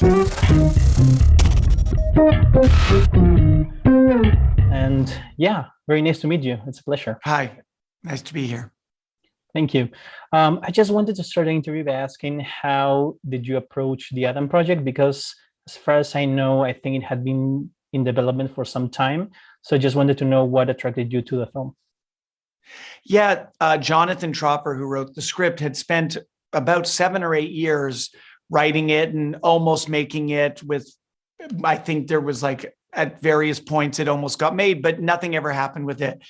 And yeah, very nice to meet you. It's a pleasure. Hi, nice to be here. Thank you. I just wanted to start the interview by asking, how did you approach the Adam project? Because as far as I know, I think it had been in development for some time. So I just wanted to know what attracted you to the film. Yeah, Jonathan Tropper, who wrote the script, had spent about 7 or 8 years writing it and almost making it with, I think there was like at various points it almost got made, but nothing ever happened with it.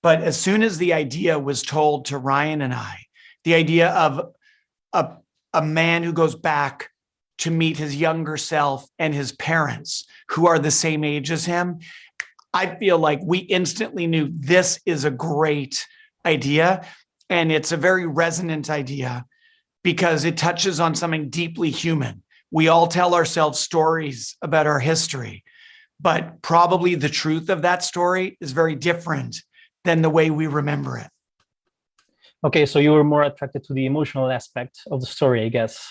But as soon as the idea was told to Ryan and I, the idea of a man who goes back to meet his younger self and his parents who are the same age as him, I feel like we instantly knew this is a great idea. And it's a very resonant idea because it touches on something deeply human. We all tell ourselves stories about our history, but probably the truth of that story is very different than the way we remember it. Okay, so you were more attracted to the emotional aspect of the story, I guess.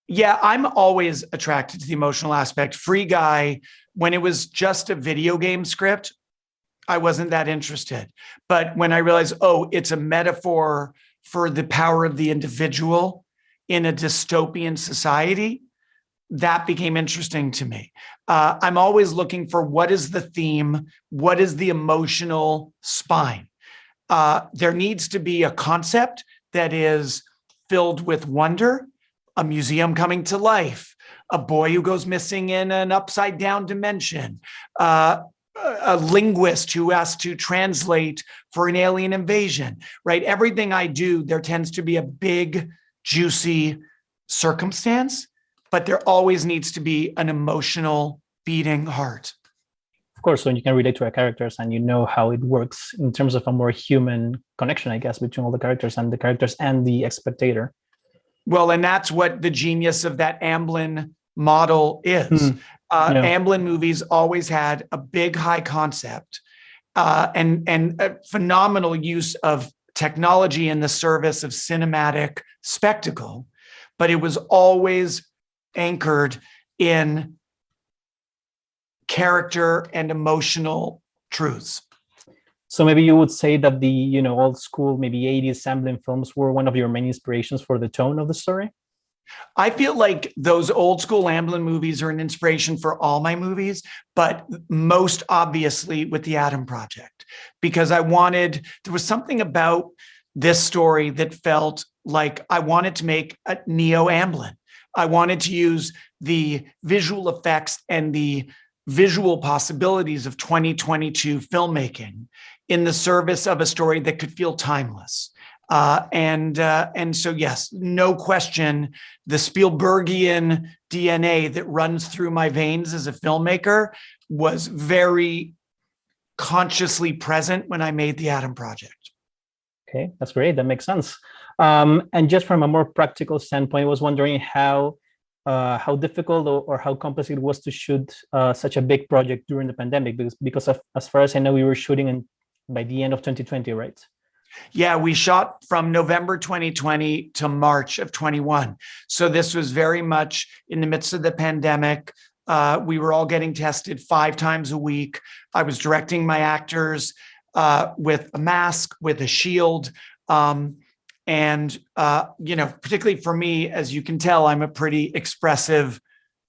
Yeah, I'm always attracted to the emotional aspect. Free Guy, when it was just a video game script, I wasn't that interested. But when I realized, oh, it's a metaphor for the power of the individual in a dystopian society, that became interesting to me. I'm always looking for what is the theme, what is the emotional spine. There needs to be a concept that is filled with wonder, a museum coming to life, a boy who goes missing in an upside down dimension, a linguist who has to translate for an alien invasion, right? Everything I do, there tends to be a big, juicy circumstance, but there always needs to be an emotional beating heart. Of course, when you can relate to our characters and you know how it works in terms of a more human connection, I guess, between all the characters and the spectator. Well, and that's what the genius of that Amblin model is. Amblin movies always had a big, high concept and a phenomenal use of technology in the service of cinematic spectacle, but it was always anchored in character and emotional truths. So maybe you would say that the old school, maybe 80s Amblin films were one of your main inspirations for the tone of the story? I feel like those old school Amblin movies are an inspiration for all my movies, but most obviously with the Adam Project, because there was something about this story that felt like I wanted to make a neo Amblin. I wanted to use the visual effects and the visual possibilities of 2022 filmmaking in the service of a story that could feel timeless. And so, yes, no question, the Spielbergian DNA that runs through my veins as a filmmaker was very consciously present when I made the Adam Project. Okay, that's great. That makes sense. And just from a more practical standpoint, I was wondering how difficult or how complex it was to shoot such a big project during the pandemic, because as far as I know, we were shooting by the end of 2020, right? Yeah, we shot from November 2020 to March of 21. So this was very much in the midst of the pandemic. We were all getting tested 5 times a week. I was directing my actors with a mask, with a shield. Particularly for me, as you can tell, I'm a pretty expressive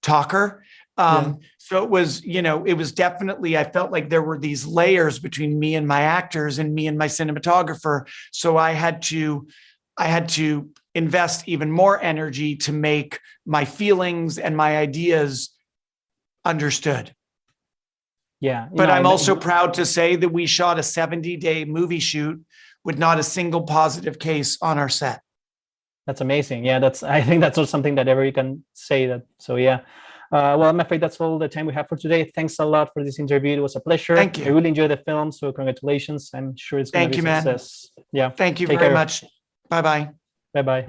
talker. So it was definitely, I felt like there were these layers between me and my actors and me and my cinematographer. So I had to invest even more energy to make my feelings and my ideas understood. Yeah. But I'm also proud to say that we shot a 70-day movie shoot with not a single positive case on our set. That's amazing. Yeah, I think that's not something that everybody can say that. So yeah. Well, I'm afraid that's all the time we have for today. Thanks a lot for this interview. It was a pleasure. Thank you. I really enjoyed the film, so congratulations. I'm sure it's going to be a success. Yeah. Thank you very much. Bye-bye. Bye-bye.